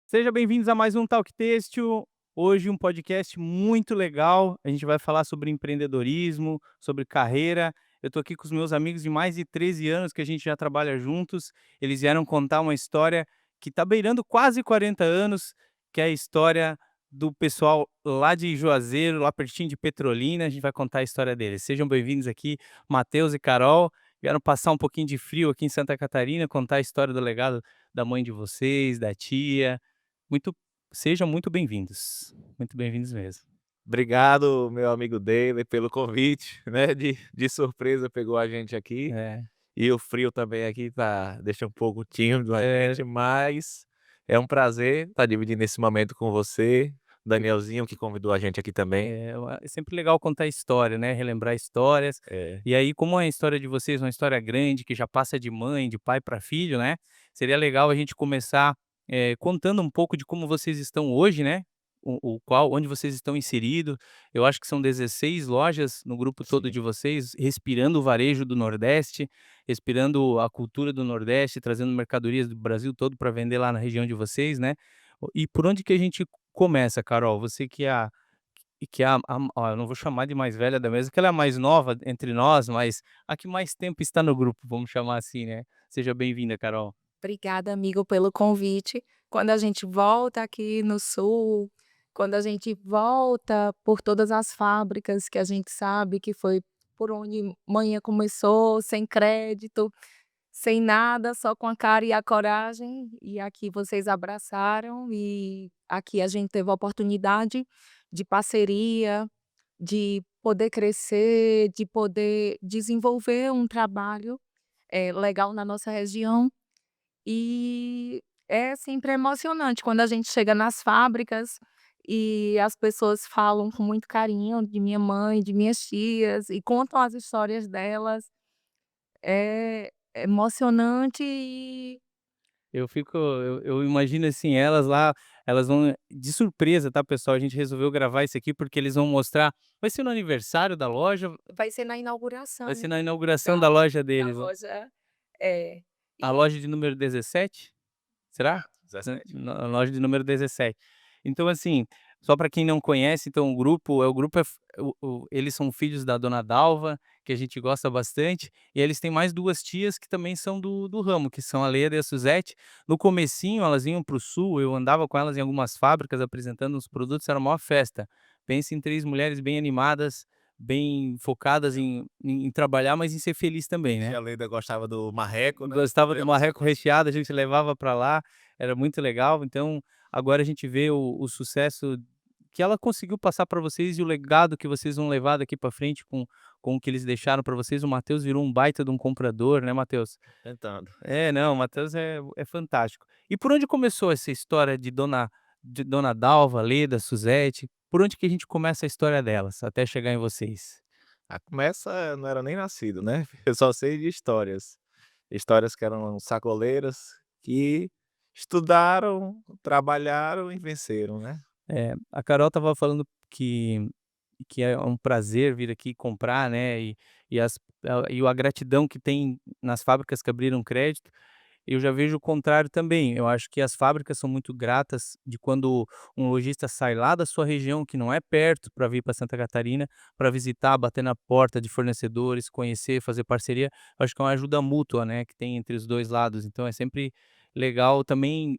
Sejam bem-vindos a mais um Talk Têxtil. Hoje um podcast muito legal. A gente vai falar sobre empreendedorismo, sobre carreira. Eu estou aqui com os meus amigos de mais de 13 anos que a gente já trabalha juntos. Eles vieram contar uma história que está beirando quase 40 anos, que é a história do pessoal lá de Juazeiro, lá pertinho de Petrolina. A gente vai contar a história deles. Sejam bem-vindos aqui, Matheus e Carol. Vieram passar um pouquinho de frio aqui em Santa Catarina, contar a história do legado da mãe de vocês, da tia. Muito Sejam muito bem-vindos. Muito bem-vindos mesmo. Obrigado, meu amigo David, pelo convite, né, de surpresa pegou a gente aqui, É, e o frio também aqui deixa um pouco tímido a é, gente, mas é um prazer estar dividindo esse momento com você, Danielzinho que convidou a gente aqui também. é sempre legal contar história, né, relembrar histórias. É, E aí, como a história de vocês é uma história grande, que já passa de mãe, de pai para filho, né, seria legal a gente começar, contando um pouco de como vocês estão hoje, né, onde vocês estão inseridos. Eu acho que são 16 lojas no grupo todo sim. de vocês, respirando o varejo do Nordeste, respirando a cultura do Nordeste, trazendo mercadorias do Brasil todo para vender lá na região de vocês, né. E por onde que a gente começa, Carol? Você que é a ó, eu não vou chamar de mais velha da mesa, que ela é a mais nova entre nós, mas a que mais tempo está no grupo, vamos chamar assim, né. Seja bem-vinda, Carol. Obrigada, amigo, pelo convite. Quando a gente volta aqui no sul, quando a gente volta por todas as fábricas que a gente sabe que foi por onde manhã começou, sem crédito, sem nada, só com a cara e a coragem, e aqui vocês abraçaram, e aqui a gente teve a oportunidade de parceria, de poder crescer, de poder desenvolver um trabalho legal na nossa região. E é sempre emocionante quando a gente chega nas fábricas e as pessoas falam com muito carinho de minha mãe, de minhas tias e contam as histórias delas. É emocionante e Eu imagino, assim, elas lá, elas vão de surpresa, tá, pessoal, a gente resolveu gravar isso aqui, porque eles vão mostrar, vai ser no aniversário da loja, vai ser na vai ser inauguração na inauguração da da loja da deles, ó. loja. É. A E loja de número 17. Será? Exato, 17. Na loja de número 17. Então, assim, só para quem não conhece, então o grupo eles são filhos da dona Dalva, que a gente gosta bastante, e eles têm mais 2 tias que também são do ramo, que são a Leda e a Suzete. No comecinho, elas iam para o sul, eu andava com elas em algumas fábricas apresentando os produtos, era a maior festa. Pensa em 3 mulheres bem animadas, bem focadas em trabalhar, mas em ser feliz também, né. Tia Leda gostava do marreco, né, Gostava do lembra essa marreco coisa? recheado, a gente levava para lá, era muito legal. Então, agora a gente vê o sucesso que ela conseguiu passar para vocês e o legado que vocês vão levar daqui para frente com o que eles deixaram para vocês. O Matheus virou um baita de um comprador, né, Matheus? Tentando. É, não, o Matheus é fantástico. E por onde começou essa história de Dona Dalva, Leda, Suzete? Por onde que a gente começa a história delas, até chegar em vocês? Começa eu não era nem nascido, né, eu só sei de histórias. Histórias que eram sacoleiras, que estudaram, trabalharam e venceram, né. A Carol estava falando que é um prazer vir aqui comprar, né, e a gratidão que tem nas fábricas que abriram crédito. Eu já vejo o contrário também. Eu acho que as fábricas são muito gratas de quando um lojista sai lá da sua região, que não é perto, para vir para Santa Catarina, para visitar, bater na porta de fornecedores, conhecer, fazer parceria. Eu acho que é uma ajuda mútua, né, que tem entre os 2 lados. Então é sempre legal também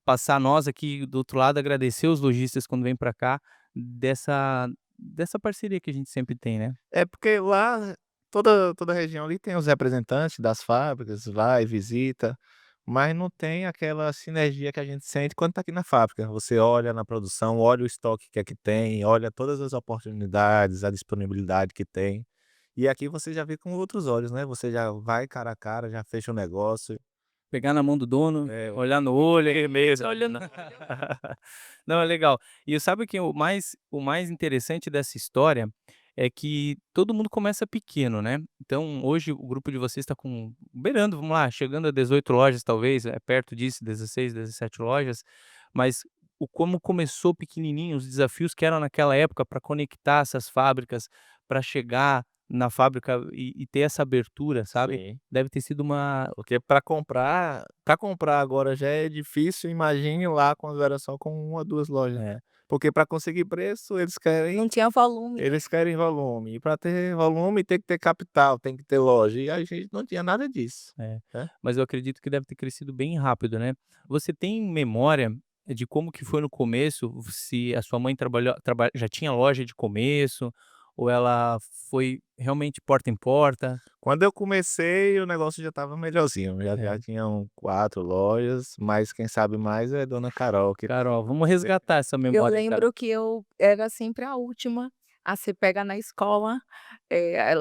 passar nós aqui do outro lado, agradecer os lojistas quando vêm para cá, dessa parceria que a gente sempre tem, né. É porque lá toda região ali tem os representantes das fábricas, vai, visita, mas não tem aquela sinergia que a gente sente quando está aqui na fábrica. Você olha na produção, olha o estoque que aqui tem, olha todas as oportunidades, a disponibilidade que tem. E aqui você já vê com outros olhos, né, você já vai cara a cara, já fecha o negócio. Pegar na mão do dono, É, olhar no olho, firmeza. olhando. Não, é legal. E sabe que o mais interessante dessa história é que todo mundo começa pequeno, né. Então hoje o grupo de vocês está beirando, vamos lá, chegando a 18 lojas talvez, é perto disso, 16, 17 lojas, mas como começou pequenininho, os desafios que eram naquela época para conectar essas fábricas, para chegar na fábrica e ter essa abertura, sabe, Sim. deve ter sido uma Porque para comprar agora já é difícil, imagine lá quando era só com uma 2 lojas. é. Porque para conseguir preço Não tinha volume, né. eles querem volume, e para ter volume tem que ter capital, tem que ter loja, e a gente não tinha nada disso, É, né. mas eu acredito que deve ter crescido bem rápido, né. Você tem memória de como que foi no começo? Se a sua mãe já tinha loja de começo, ou ela foi realmente porta em porta? Quando eu comecei o negócio já estava melhorzinho, já É. tinham 4 lojas, mas quem sabe mais é dona Carol que Carol, vamos resgatar essa Eu memória aí, Carol. lembro que eu era sempre a última a ser pega na escola,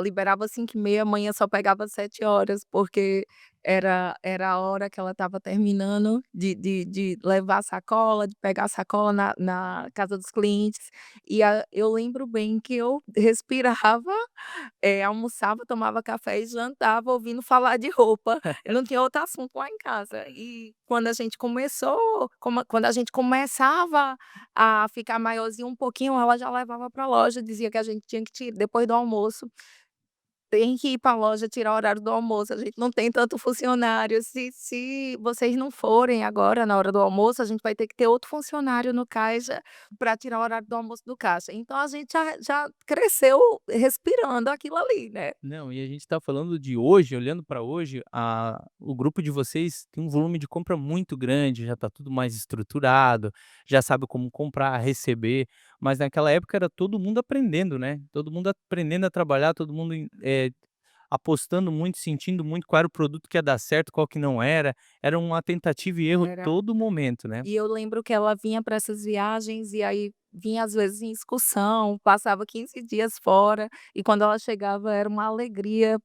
liberava 5h30, a manhã só pegava 7 horas, porque era a hora que ela estava terminando de levar a sacola, de pegar a sacola na casa dos clientes, e eu lembro bem que eu respirava, almoçava, tomava café e jantava ouvindo falar de roupa. Eu não tinha outro assunto lá em casa. E quando a gente começava a ficar maiorzinho um pouquinho, ela já levava pra loja, dizia que a gente tinha que depois do almoço, tem que ir pra loja tirar o horário do almoço, a gente não tem tanto funcionário, se vocês não forem agora na hora do almoço, a gente vai ter que ter outro funcionário no caixa para tirar o horário do almoço do caixa. Então a gente já cresceu respirando aquilo ali, né. Não, e a gente está falando de hoje, olhando para hoje, o grupo de vocês tem um volume de compra muito grande, já está tudo mais estruturado, já sabe como comprar, receber, mas naquela época era todo mundo aprendendo, né? Todo mundo aprendendo a trabalhar, todo mundo apostando muito, sentindo muito qual era o produto que ia dar certo, qual que não era. Era uma tentativa e erro Era todo momento, né? E eu lembro que ela vinha para essas viagens, e aí vinha às vezes em excursão, passava 15 dias fora, e quando ela chegava era uma alegria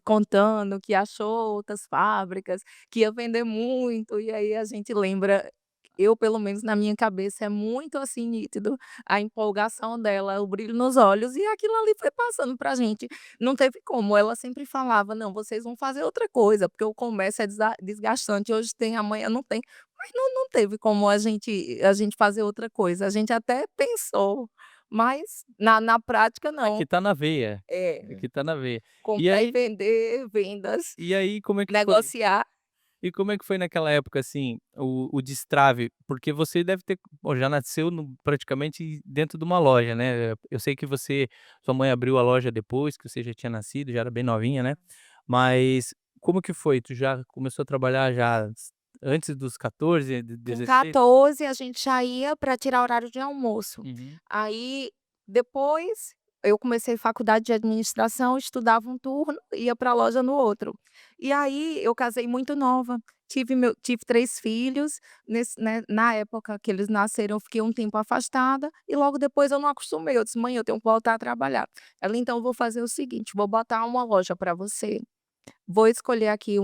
contando que achou outras fábricas, que ia vender muito, e aí a gente lembra, eu pelo menos na minha cabeça é muito assim nítido a empolgação dela, o brilho nos olhos, e aquilo ali foi passando pra gente. Não teve como, ela sempre falava: "Não, vocês vão fazer outra coisa, porque o comércio é desgastante, hoje tem, amanhã não tem". Mas não teve como a gente fazer outra coisa, a gente até pensou, mas na prática Aqui não. tá na veia, É, aqui tá na veia. E comprar e aí, vender, vendas, como é que foi? negociar. E como é que foi naquela época, assim, o destrave? Porque você deve ter pô, já nasceu praticamente dentro de uma loja, né. Eu sei que sua mãe abriu a loja depois que você já tinha nascido, já era bem novinha, né. Mas como que foi? Tu já começou a trabalhar já antes dos 14, de Com 16? 14 a gente já ia para tirar horário de almoço. Uhum. Aí, depois, eu comecei faculdade de administração, estudava um turno, ia para a loja no outro. E aí, eu casei muito nova, tive 3 filhos, na época que eles nasceram, eu fiquei um tempo afastada, e logo depois eu não acostumei, eu disse: "Mãe, eu tenho que voltar a trabalhar". Ela: "Então, eu vou fazer o seguinte, vou botar uma loja para você. Vou escolher aqui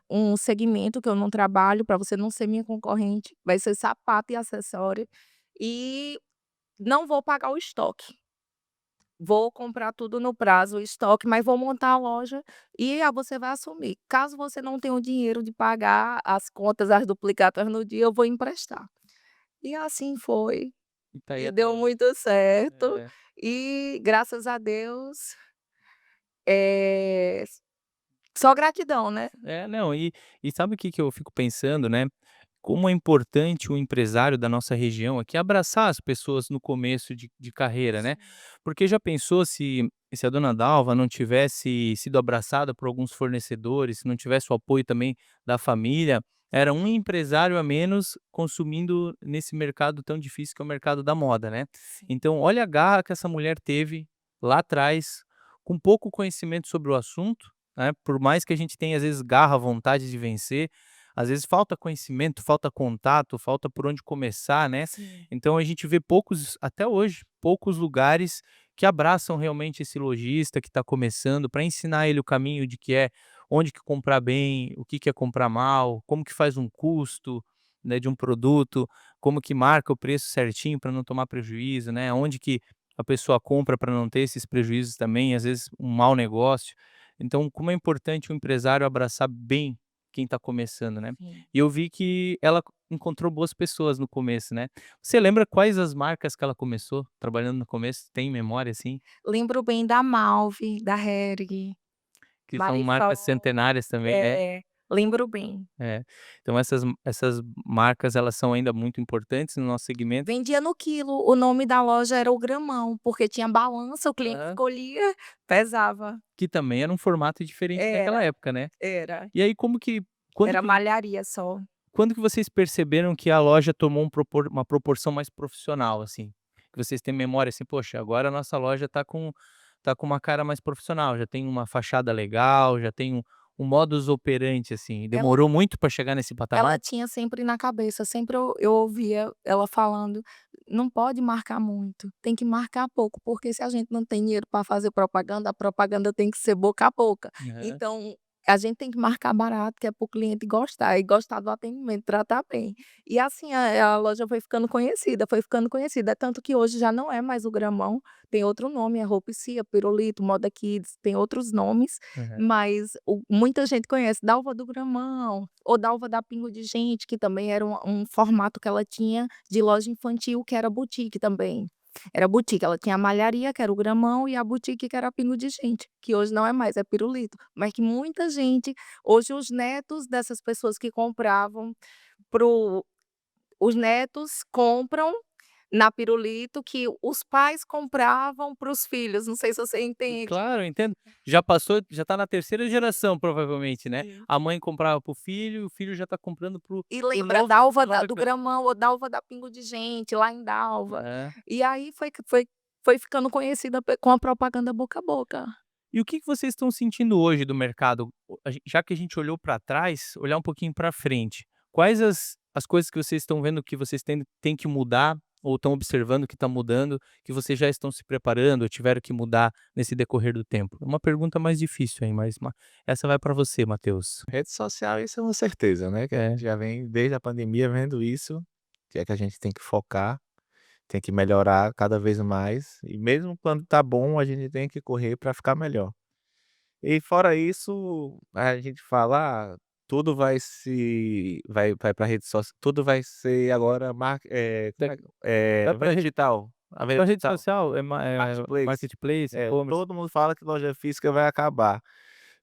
um segmento que eu não trabalho, para você não ser minha concorrente, vai ser sapato e acessório, e não vou pagar o estoque. Vou comprar tudo no prazo, o estoque, mas vou montar a loja e você vai assumir. Caso você não tenha o dinheiro de pagar as contas, as duplicatas no dia, eu vou emprestar". E assim foi, E tá aí e até deu hoje. muito certo, É. e graças a Deus, eh, só gratidão, né. É, não, e sabe o que que eu fico pensando, né, como é importante o empresário da nossa região aqui abraçar as pessoas no começo de carreira, né, Sim. porque já pensou se a dona Dalva não tivesse sido abraçada por alguns fornecedores, se não tivesse o apoio também da família, era um empresário a menos consumindo nesse mercado tão difícil que é o mercado da moda, né. Sim. Então olha a garra que essa mulher teve lá atrás, com pouco conhecimento sobre o assunto, né, por mais que a gente tenha às vezes garra, vontade de vencer, às vezes falta conhecimento, falta contato, falta por onde começar, né. Sim. Então a gente vê poucos até hoje, poucos lugares que abraçam realmente esse lojista que está começando, para ensinar ele o caminho de que é onde que comprar bem, o que que é comprar mal, como que faz um custo, né, de um produto, como que marca o preço certinho para não tomar prejuízo, né, onde que a pessoa compra para não ter esses prejuízos também, às vezes um mau negócio. Então como é importante o empresário abraçar bem quem tá começando, né. Sim. E eu vi que ela encontrou boas pessoas no começo, né. Você lembra quais as marcas que ela começou trabalhando no começo? Tem memória, assim? Lembro bem da Malve, da Hering, Que são marcas Marifol. centenárias também. É, É, lembro bem. é. Então essas marcas, elas são ainda muito importantes no nosso segmento. Vendia no quilo, o nome da loja era o gramão, porque tinha balança, o cliente Aham. escolhia, pesava. Que também era um formato diferente naquela Era, época, né. era. E aí quando Era que malharia só. quando que vocês perceberam que a loja tomou uma proporção mais profissional, assim? Que vocês têm memória, assim: "Poxa, agora a nossa loja tá com uma cara mais profissional, já tem uma fachada legal, já tem um modus operandi", assim. Ela Demorou muito para chegar nesse ela patamar? tinha sempre na cabeça, sempre eu ouvia ela falando: "Não pode marcar muito, tem que marcar pouco, porque se a gente não tem dinheiro para fazer propaganda, a propaganda tem que ser boca a boca. Aham. Então, a gente tem que marcar barato, que é para o cliente gostar e gostar do atendimento, tratar bem". E assim a loja foi ficando conhecida, é tanto que hoje já não é mais o Gramão, tem outro nome, é Roupicia, Pirulito, Moda Kids, tem outros nomes, Aham. mas muita gente conhece Dalva do Gramão, ou Dalva da Pingo de Gente, que também era um formato que ela tinha de loja infantil, que era boutique também. Era boutique, ela tinha a malharia, que era o Gramão, e a boutique, que era a Pingo de Gente, que hoje não é mais, é Pirulito. Mas que muita gente hoje os netos dessas pessoas que compravam pro os netos compram na Pirulito, que os pais compravam para os filhos, não sei se você entende. Claro, eu entendo. Já tá na terceira geração, provavelmente, né. Sim. A mãe comprava para o filho e o filho já tá comprando E para o lembra novo Dalva pra nova do gera Gramão ou Dalva da Pingo de Gente, lá em Dalva. É. E aí foi ficando conhecida com a propaganda boca a boca. E o que que vocês estão sentindo hoje do mercado? Já que a gente olhou para trás, olhar um pouquinho para frente. Quais as coisas que vocês estão vendo que vocês têm que mudar ou estão observando que está mudando, que vocês já estão se preparando ou tiveram que mudar nesse decorrer do tempo? É uma pergunta mais difícil, hein, mas essa vai para você, Matheus. Rede social, isso é uma certeza, né, que a gente já vem desde a pandemia vendo isso, que é que a gente tem que focar, tem que melhorar cada vez mais, e mesmo quando tá bom, a gente tem que correr para ficar melhor. E fora isso, a gente fala: "Ah, tudo vai para rede social, tudo vai ser agora como Tec é vai para venda digital, a venda Pra rede digital, social, marketplace". marketplace, e-commerce. Todo mundo fala que loja física vai acabar.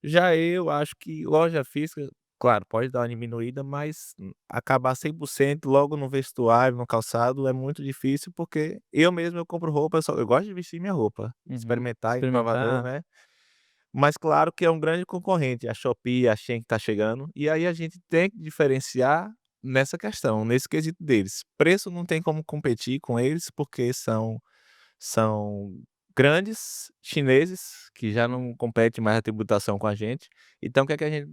Já eu acho que loja física, claro, pode dar uma diminuída, mas acabar 100% logo no vestuário, no calçado, é muito difícil, porque eu mesmo eu compro roupa, eu gosto de vestir minha roupa, Uhum. experimentar, inovador, Experimentar. né. Mas claro que é um grande concorrente, a Shopee, a Shein que tá chegando, e aí a gente tem que diferenciar nessa questão, nesse quesito deles. Preço não tem como competir com eles, porque são grandes chineses, que já não competem mais a tributação com a gente, então o que é que a gente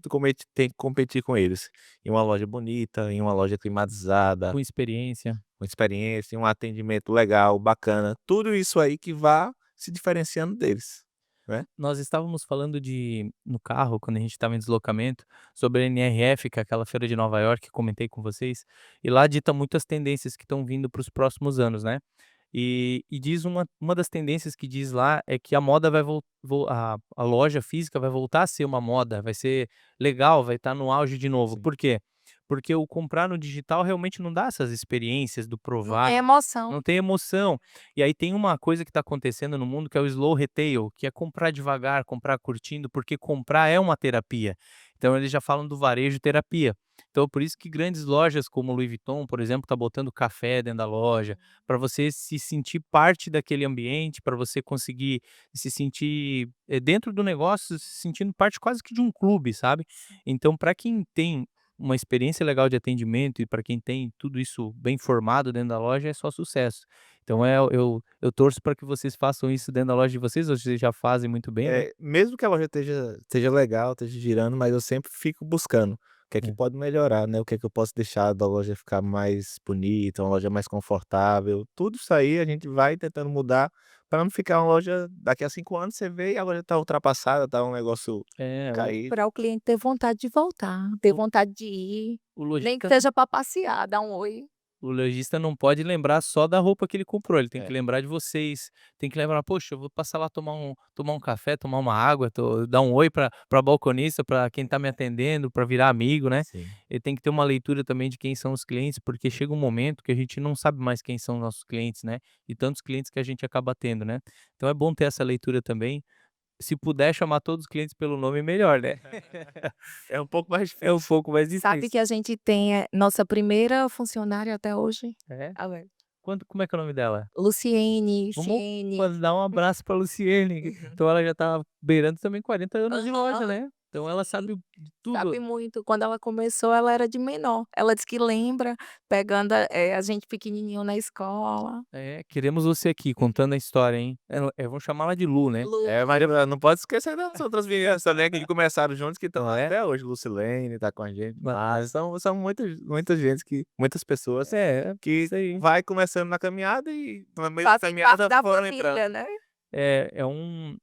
tem que competir com eles? Em uma loja bonita, em uma loja climatizada, Com experiência. com experiência, em um atendimento legal, bacana, tudo isso aí que vá se diferenciando deles, né. Nós estávamos falando no carro, quando a gente estava em deslocamento, sobre a NRF, que é aquela feira de Nova York que comentei com vocês, e lá dita muitas tendências que estão vindo para os próximos anos, né. E diz uma das tendências que diz lá é que a moda vai a loja física vai voltar a ser uma moda, vai ser legal, vai estar no auge de novo. Sim. Por quê? Porque o comprar no digital realmente não dá essas experiências do Não provar, tem emoção. não tem emoção. E aí tem uma coisa que está acontecendo no mundo que é o slow retail, que é comprar devagar, comprar curtindo, porque comprar é uma terapia. Então eles já falam do varejo terapia. Então por isso que grandes lojas como Louis Vuitton, por exemplo, está botando café dentro da loja, para você se sentir parte daquele ambiente, para você conseguir se sentir, dentro do negócio, se sentindo parte quase que de um clube, sabe. Então para quem tem uma experiência legal de atendimento e para quem tem tudo isso bem formado dentro da loja, é só sucesso. Então eu torço para que vocês façam isso dentro da loja de vocês, vocês já fazem muito bem, né. Mesmo que a loja esteja legal, esteja girando, mas eu sempre fico buscando o que é que É. pode melhorar, né, o que é que eu posso deixar da loja ficar mais bonita, uma loja mais confortável, tudo isso aí a gente vai tentando mudar para não ficar uma loja daqui a 5 anos você vê e a loja tá ultrapassada, tá um negócio É, caído. Para o cliente ter vontade de voltar, ter vontade de ir, o nem que lojista seja para passear, dar um oi. O lojista não pode lembrar só da roupa que ele comprou, ele tem que É, lembrar de vocês, tem que lembrar: "Poxa, eu vou passar lá tomar um café, tomar uma água, dar um oi pra balconista, para quem tá me atendendo, para virar amigo", né. sim. Ele tem que ter uma leitura também de quem são os clientes, porque chega um momento que a gente não sabe mais quem são os nossos clientes, né, e tantos clientes que a gente acaba tendo, né. Então é bom ter essa leitura também. Se puder chamar todos os clientes pelo nome, melhor, né. É um pouco mais É um difícil. pouco mais Sabe difícil. que a gente tem, nossa primeira funcionária até hoje, É? a Le Como é que é o nome dela? Luciene, Vamos Ciene. mandar um abraço pra Luciene, Uhum. então ela já tá beirando também 40 anos de loja, Aham, né, então ela sim. sabe de Sabe tudo. muito. Quando ela começou, ela era de menor. Ela disse que lembra pegando, a gente pequenininho na escola. É, queremos você aqui contando a história, hein. Vamos chamar ela de Lu, né. Lu. É, Maria, não pode esquecer das outras meninas também que começaram juntos, que estão É? até hoje. Lucilene tá com a gente, Ma mas são muitas pessoas que isso aí. vai começando na caminhada e no meio da Fazem parte caminhada da foram entrando. família, né.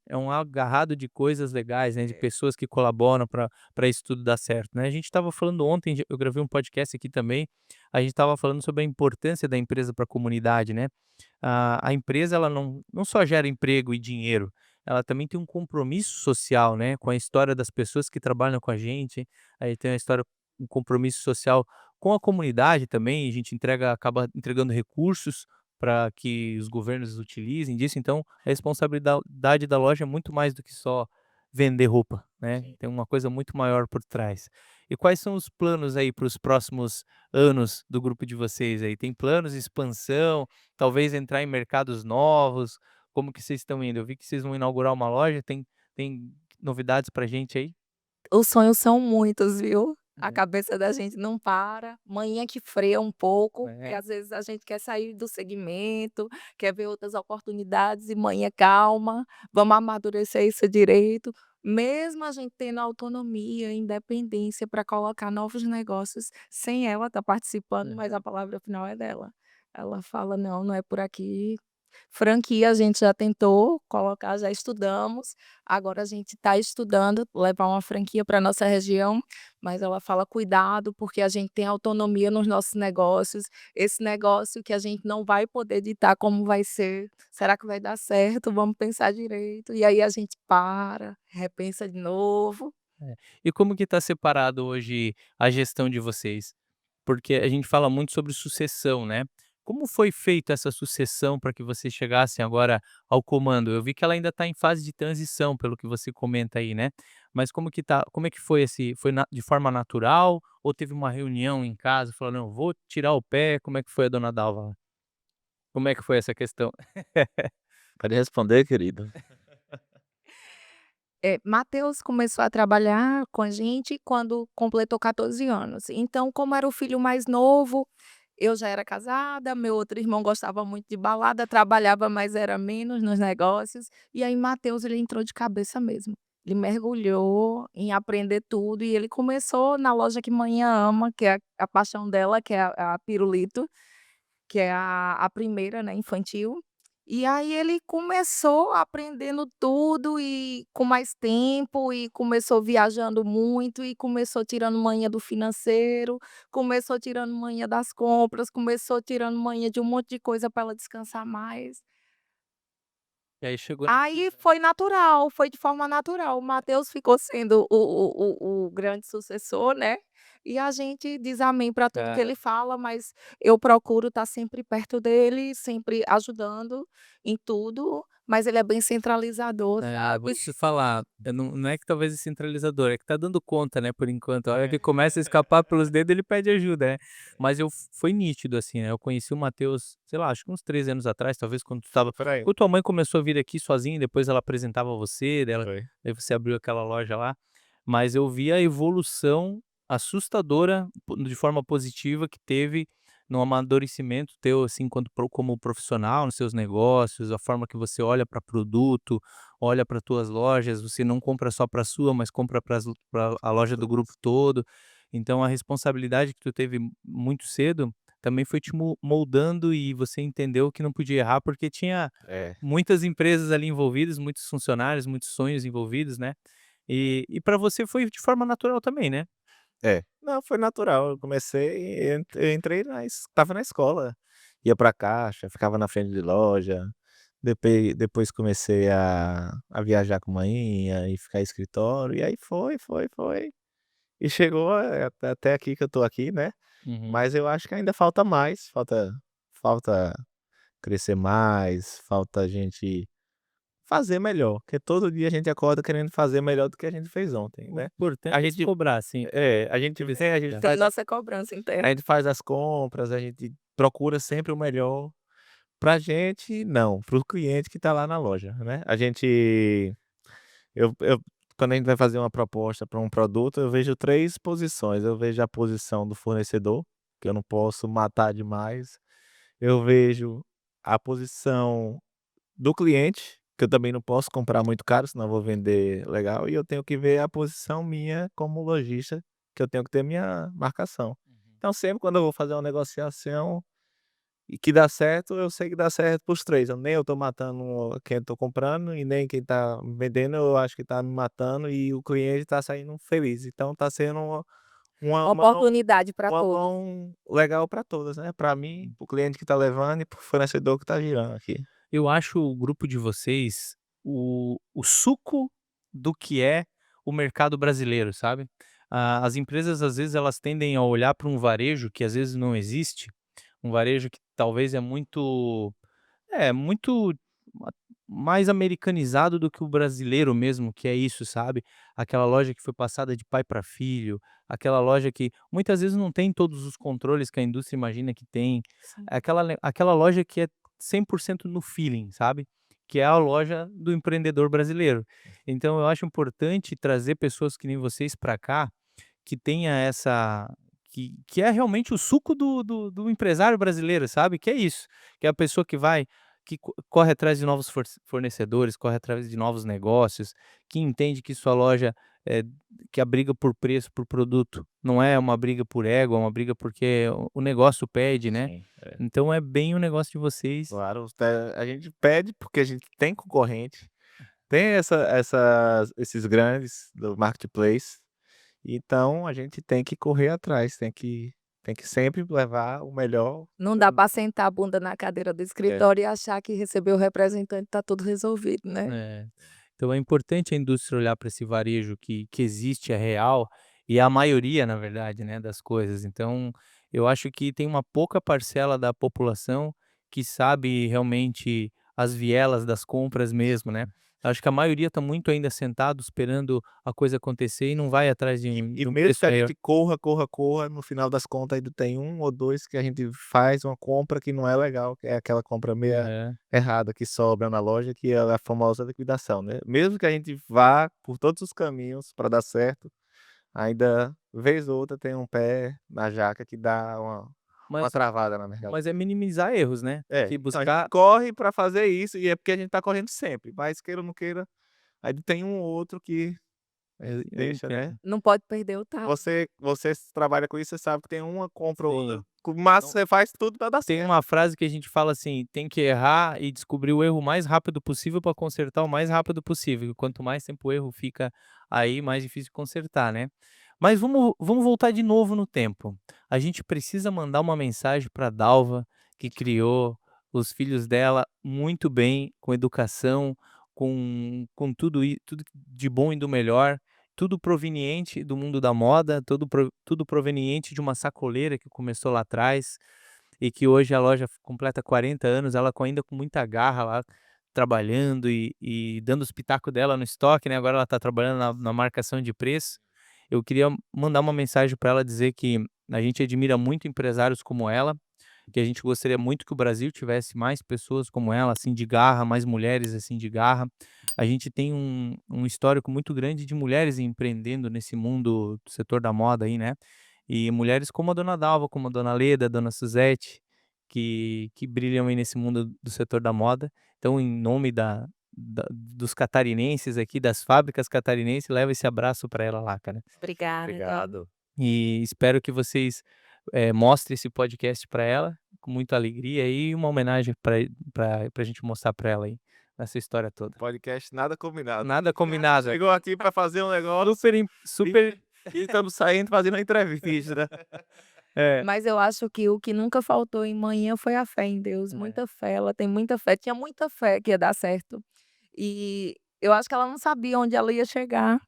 É um agarrado de coisas legais, né, de pessoas que colaboram para isso tudo dar certo, né. A gente estava falando ontem, eu gravei um podcast aqui também, a gente estava falando sobre a importância da empresa para a comunidade, né. A empresa ela não só gera emprego e dinheiro, ela também tem um compromisso social, né, com a história das pessoas que trabalham com a gente, aí tem a história um compromisso social com a comunidade também, a gente acaba entregando recursos para que os governos utilizem disso, então a responsabilidade da loja é muito mais do que só vender roupa, né, tem uma coisa muito maior por trás. E quais são os planos aí para os próximos anos do grupo de vocês aí? Tem planos de expansão? Talvez entrar em mercados novos? Como que vocês estão indo? Eu vi que vocês vão inaugurar uma loja, tem novidades pra gente aí? Os sonhos são muitos, viu. A É. cabeça da gente não para. Manhã que freia um pouco, porque É. às vezes a gente quer sair do segmento, quer ver outras oportunidades e manhã calma, vamos amadurecer isso direito. Mesmo a gente tendo autonomia, independência para colocar novos negócios, sem ela estar participando, mas a palavra final é dela. Ela fala: "Não, não é por aqui". Franquia a gente já tentou colocar, já estudamos, agora a gente está estudando levar uma franquia para nossa região, mas ela fala: "Cuidado, porque a gente tem autonomia nos nossos negócios, esse negócio que a gente não vai poder ditar como vai ser, será que vai dar certo? Vamos pensar direito", e aí a gente para, repensa de novo. É. E como que tá separado hoje a gestão de vocês? Porque a gente fala muito sobre sucessão, né. Como foi feita essa sucessão para que vocês chegassem agora ao comando? Eu vi que ela ainda está em fase de transição, pelo que você comenta aí, né. Mas como é que foi foi de forma natural ou teve uma reunião em casa, falou: "Não, vou tirar o pé", como é que foi a dona Dalva lá? Como é que foi essa questão? Pode responder, querido. Matheus começou a trabalhar com a gente quando completou 14 anos. Então, como era o filho mais novo, eu já era casada, meu outro irmão gostava muito de balada, trabalhava, mas era menos nos negócios. E aí Matheus, ele entrou de cabeça mesmo. Ele mergulhou em aprender tudo e ele começou na loja que manhã ama, que é a paixão dela, que é a Pirulito, que é a primeira, né, infantil. E aí ele começou aprendendo tudo e com mais tempo, e começou viajando muito, e começou tirando manha do financeiro, começou tirando manha das compras, começou tirando manha de um monte de coisa para ela descansar mais. E aí chegou Aí foi natural, foi de forma natural. O Matheus ficou sendo o grande sucessor, né, e a gente diz amém para tudo que nessa. ele fala, mas eu procuro estar sempre perto dele, sempre ajudando em tudo, mas ele é bem centralizador, Vou sabe. te falar, não é que talvez esse centralizador, é que tá dando conta, né, por enquanto. A hora que começa a escapar pelos dedos, ele pede ajuda, né. Mas foi nítido, assim, né, eu conheci o Matheus, sei lá, acho que uns 3 anos atrás, talvez Por aí. quando tua mãe começou a vir aqui sozinha, depois ela apresentava você, Foi. daí você abriu aquela loja lá, mas eu vi a evolução assustadora de forma positiva que teve no amadurecimento teu, assim, como profissional nos seus negócios, a forma que você olha para produto, olha para tuas lojas, você não compra só para sua, mas compra para a loja do grupo todo. Então a responsabilidade que tu teve muito cedo, também foi te moldando e você entendeu que não podia errar, porque tinha É. muitas empresas ali envolvidas, muitos funcionários, muitos sonhos envolvidos, né. E para você foi de forma natural também, né? Não, foi natural. Eu entrei estava na escola, ia pra caixa, ficava na frente de loja, depois comecei a viajar com manhinha e ficar em escritório, e aí foi, e chegou até aqui que eu tô aqui, né. Uhum. Mas eu acho que ainda falta mais, falta crescer mais, falta a gente fazer melhor, porque todo dia a gente acorda querendo fazer melhor do que a gente fez ontem, O né. importante A é se gente cobrar, sim. a gente vem, a gente Da faz nossa cobrança a interna. gente faz as compras, a gente procura sempre o melhor pra gente não, para o cliente que tá lá na loja, né. Eu quando a gente vai fazer uma proposta para um produto, eu vejo 3 posições. Eu vejo a posição do fornecedor, que eu não posso matar demais. Eu vejo a posição do cliente, que eu também não posso comprar muito caro, senão eu vou vender legal. E eu tenho que ver a posição minha como lojista, que eu tenho que ter minha marcação. Uhum. Então sempre quando eu vou fazer uma negociação e que dá certo, eu sei que dá certo para os 3. Nem eu tô matando quem eu tô comprando e nem quem tá vendendo, eu acho que tá me matando e o cliente tá saindo feliz. Então tá sendo uma Uma uma mão oportunidade para uma todos. mão legal para todas, né, para mim, para o cliente que tá levando e para o fornecedor que tá girando aqui. Eu acho o grupo de vocês o suco do que é o mercado brasileiro, sabe. As empresas, às vezes, elas tendem a olhar para um varejo que, às vezes, não existe, um varejo que talvez é muito ma mais americanizado do que o brasileiro mesmo, que é isso, sabe. Aquela loja que foi passada de pai para filho, aquela loja que muitas vezes não tem todos os controles que a indústria imagina que tem, Sim. aquela loja que é 100% no feeling, sabe, que é a loja do empreendedor brasileiro. Então eu acho importante trazer pessoas que nem vocês para cá, que tenha essa que é realmente o suco do empresário brasileiro, sabe, que é isso, que é a pessoa que vai que corre atrás de novos fornecedores, corre atrás de novos negócios, que entende que sua loja, eh, que a briga por preço, por produto, não é uma briga por ego, é uma briga porque o negócio pede, né. Sim, é. Então é bem o negócio de vocês. Claro, a gente pede porque a gente tem concorrente, tem esses grandes do marketplace, então a gente tem que correr atrás, tem que sempre levar o melhor. Não dá para sentar a bunda na cadeira do É. escritório e achar que recebeu o representante tá tudo resolvido, né. É. Então é importante a indústria olhar para esse varejo que existe, é real, e é a maioria, na verdade, né, das coisas. Então, eu acho que tem uma pouca parcela da população que sabe realmente as vielas das compras mesmo, né. Acho que a maioria está muito ainda sentado esperando a coisa acontecer e não vai atrás de E um e de um mesmo preço que a melhor. gente corra, no final das contas ainda tem um ou 2 que a gente faz uma compra que não é legal, que é aquela compra meia Aham. errada que sobra na loja, que é a famosa liquidação, né. Mesmo que a gente vá por todos os caminhos para dar certo, ainda vez ou outra tem um pé na jaca que dá uma Mas travada na mercadoria. mas é minimizar erros, né. É, Que então a gente buscar corre para fazer isso e é porque a gente tá correndo sempre, mas queira ou não queira, aí tem um ou outro que, eu deixa, né. entendo. Não pode perder o tato. Você trabalha com isso, você sabe que tem uma compra ou outra, Sim. mas você faz tudo pra dar Tem certo. uma frase que a gente fala assim: "Tem que errar e descobrir o erro o mais rápido possível para consertar o mais rápido possível, e quanto mais tempo o erro fica aí, mais difícil consertar, né". Mas vamos voltar de novo no tempo. A gente precisa mandar uma mensagem pra Dalva, que criou os filhos dela muito bem, com educação, com tudo de bom e do melhor, tudo proveniente do mundo da moda, tudo proveniente de uma sacoleira que começou lá atrás. E que hoje a loja completa 40 anos, ela ainda com muita garra lá, trabalhando e dando os pitaco dela no estoque, né, agora ela está trabalhando na marcação de preço. Eu queria mandar uma mensagem para ela, dizer que a gente admira muito empresários como ela, que a gente gostaria muito que o Brasil tivesse mais pessoas como ela, assim, de garra, mais mulheres, assim, de garra. A gente tem um histórico muito grande de mulheres empreendendo nesse mundo do setor da moda aí, né. E mulheres como a dona Dalva, como a dona Leda, a dona Suzete, que brilham aí nesse mundo do setor da moda. Então, em nome dos catarinenses aqui, das fábricas catarinenses, leva esse abraço para ela lá, cara. Obrigada, Dalva. Obrigado. E espero que vocês, mostrem esse podcast para ela, com muita alegria e uma homenagem pra gente mostrar para ela aí, essa história toda. Podcast nada combinado. Nada combinado, Chegou aqui pra fazer um negócio super e E estamos saindo fazendo uma entrevista, né. É. Mas eu acho que o que nunca faltou em manhã foi a fé em Deus, É. muita fé, ela tem muita fé, tinha muita fé que ia dar certo. E eu acho que ela não sabia onde ela ia chegar.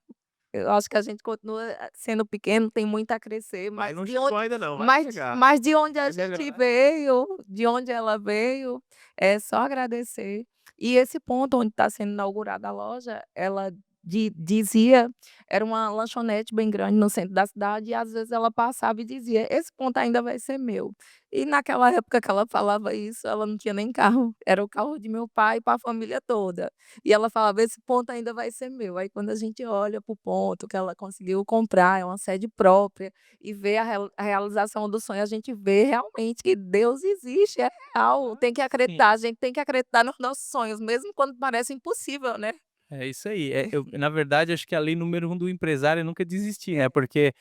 Eu acho que a gente continua sendo pequeno, tem muito a crescer, Mas mas não de chegou onde ainda não, vai mas chegar. mas de onde a Vai gente melhorar. veio, de onde ela veio, é só agradecer. E esse ponto onde está sendo inaugurada a loja, ela dizia era uma lanchonete bem grande no centro da cidade e às vezes ela passava e dizia: "Esse ponto ainda vai ser meu". E naquela época que ela falava isso, ela não tinha nem carro, era o carro de meu pai para a família toda. E ela falava: "Esse ponto ainda vai ser meu". Aí quando a gente olha para o ponto que ela conseguiu comprar, é uma sede própria, e vê a realização do sonho, a gente vê realmente que Deus existe, é real. Tem que Sim. acreditar, a gente tem que acreditar nos nossos sonhos, mesmo quando parece impossível, né. É isso aí. Eu, na verdade, acho que a lei número 1 do empresário é nunca desistir, né, porque,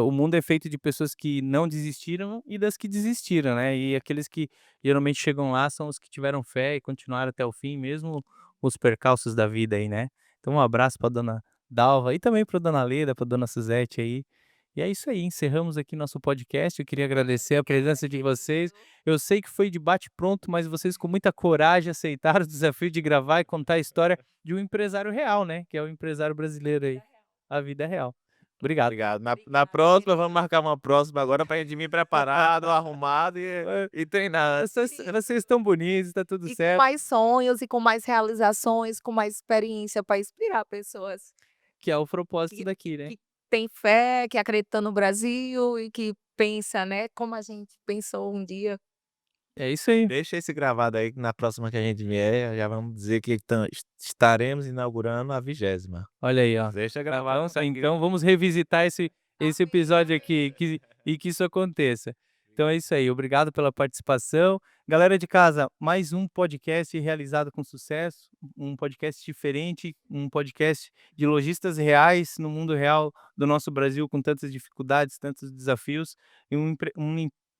o mundo é feito de pessoas que não desistiram e das que desistiram, né, e aqueles que geralmente chegam lá são os que tiveram fé e continuaram até o fim, mesmo os percalços da vida aí, né. Então um abraço pra dona Dalva e também pra dona Leda, pra dona Suzete aí. E é isso aí, encerramos aqui nosso podcast, eu queria agradecer a presença de vocês. Eu sei que foi de bate pronto, mas vocês com muita coragem aceitaram o desafio de gravar e contar a história de um empresário real, né, que é o empresário brasileiro aí, a vida real. Obrigado. Obrigado. Na Obrigada, próxima, vamos querido. marcar uma próxima agora pra gente vir preparado, arrumado É, e treinar. vocês estão bonitos, tá tudo E com certo, mais sonhos e com mais realizações, com mais experiência para inspirar pessoas que é o propósito que daqui, né. que têm fé, que acreditam no Brasil e que pensa, né, como a gente pensou um dia. É isso aí. Deixa esse gravado aí que na próxima que a gente vier, já vamos dizer que estaremos inaugurando a 20ª. Olha aí, ó. Deixa gravado Então aqui. então vamos revisitar esse Amém, episódio amém. aqui, e que isso aconteça. Então é isso aí, obrigado pela participação. Galera de casa, mais um podcast realizado com sucesso, um podcast diferente, um podcast de lojistas reais no mundo real do nosso Brasil, com tantas dificuldades, tantos desafios, e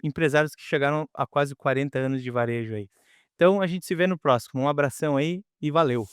empresários que chegaram a quase 40 anos de varejo aí. Então a gente se vê no próximo. Um abração aí e valeu.